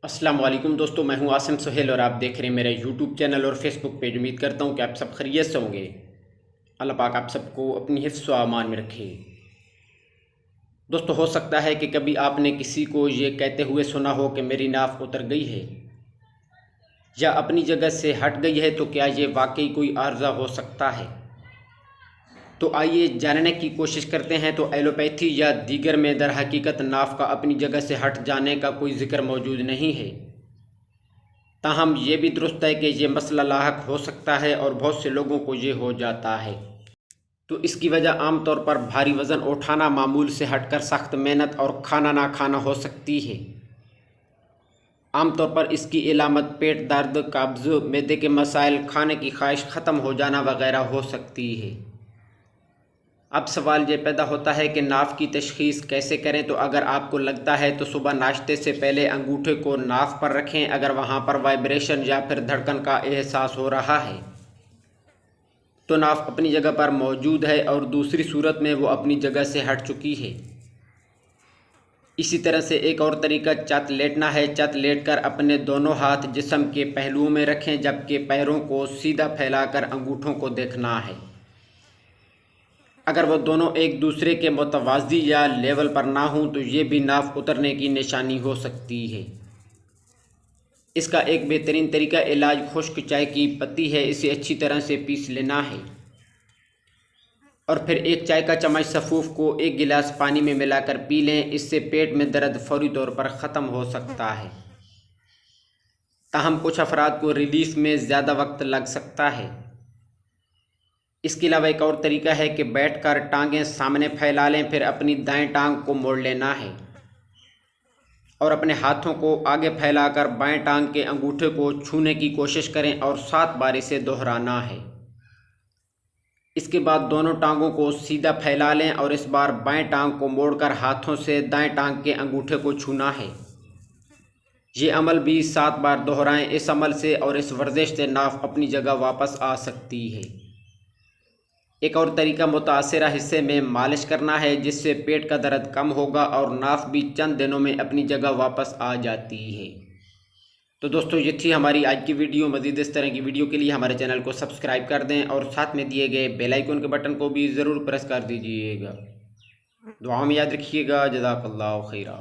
السلام علیکم دوستو، میں ہوں عاصم سہیل اور آپ دیکھ رہے ہیں میرا یوٹیوب چینل اور فیس بک پیج۔ امید کرتا ہوں کہ آپ سب خیریت سے ہوں گے۔ اللہ پاک آپ سب کو اپنی حفظ و امان میں رکھے۔ دوستو، ہو سکتا ہے کہ کبھی آپ نے کسی کو یہ کہتے ہوئے سنا ہو کہ میری ناف اتر گئی ہے یا اپنی جگہ سے ہٹ گئی ہے، تو کیا یہ واقعی کوئی عارضہ ہو سکتا ہے؟ تو آئیے جاننے کی کوشش کرتے ہیں۔ تو ایلوپیتھی یا دیگر میں در حقیقت ناف کا اپنی جگہ سے ہٹ جانے کا کوئی ذکر موجود نہیں ہے، تاہم یہ بھی درست ہے کہ یہ مسئلہ لاحق ہو سکتا ہے اور بہت سے لوگوں کو یہ ہو جاتا ہے۔ تو اس کی وجہ عام طور پر بھاری وزن اٹھانا، معمول سے ہٹ کر سخت محنت اور کھانا نہ کھانا ہو سکتی ہے۔ عام طور پر اس کی علامت پیٹ درد، قبض، معدے کے مسائل، کھانے کی خواہش ختم ہو جانا وغیرہ ہو سکتی ہے۔ اب سوال یہ پیدا ہوتا ہے کہ ناف کی تشخیص کیسے کریں؟ تو اگر آپ کو لگتا ہے تو صبح ناشتے سے پہلے انگوٹھے کو ناف پر رکھیں۔ اگر وہاں پر وائبریشن یا پھر دھڑکن کا احساس ہو رہا ہے تو ناف اپنی جگہ پر موجود ہے، اور دوسری صورت میں وہ اپنی جگہ سے ہٹ چکی ہے۔ اسی طرح سے ایک اور طریقہ چت لیٹنا ہے۔ چت لیٹ کر اپنے دونوں ہاتھ جسم کے پہلوؤں میں رکھیں، جبکہ پیروں کو سیدھا پھیلا کر انگوٹھوں کو دیکھنا ہے۔ اگر وہ دونوں ایک دوسرے کے متوازی یا لیول پر نہ ہوں تو یہ بھی ناف اترنے کی نشانی ہو سکتی ہے۔ اس کا ایک بہترین طریقہ علاج خشک چائے کی پتی ہے۔ اسے اچھی طرح سے پیس لینا ہے اور پھر ایک چائے کا چمچ سفوف کو ایک گلاس پانی میں ملا کر پی لیں۔ اس سے پیٹ میں درد فوری طور پر ختم ہو سکتا ہے، تاہم کچھ افراد کو ریلیف میں زیادہ وقت لگ سکتا ہے۔ اس کے علاوہ ایک اور طریقہ ہے کہ بیٹھ کر ٹانگیں سامنے پھیلا لیں، پھر اپنی دائیں ٹانگ کو موڑ لینا ہے اور اپنے ہاتھوں کو آگے پھیلا کر بائیں ٹانگ کے انگوٹھے کو چھونے کی کوشش کریں اور 7 بار اسے دہرانا ہے۔ اس کے بعد دونوں ٹانگوں کو سیدھا پھیلا لیں اور اس بار بائیں ٹانگ کو موڑ کر ہاتھوں سے دائیں ٹانگ کے انگوٹھے کو چھونا ہے۔ یہ عمل بھی 7 بار دہرائیں۔ اس عمل سے اور اس ورزش سے ناف اپنی جگہ واپس آ سکتی ہے۔ ایک اور طریقہ متاثرہ حصے میں مالش کرنا ہے، جس سے پیٹ کا درد کم ہوگا اور ناف بھی چند دنوں میں اپنی جگہ واپس آ جاتی ہے۔ تو دوستو، یہ تھی ہماری آج کی ویڈیو۔ مزید اس طرح کی ویڈیو کے لیے ہمارے چینل کو سبسکرائب کر دیں اور ساتھ میں دیے گئے بیل آئیکن کے بٹن کو بھی ضرور پریس کر دیجیے گا۔ دعا میں یاد رکھیے گا۔ جزاک اللہ خیرہ۔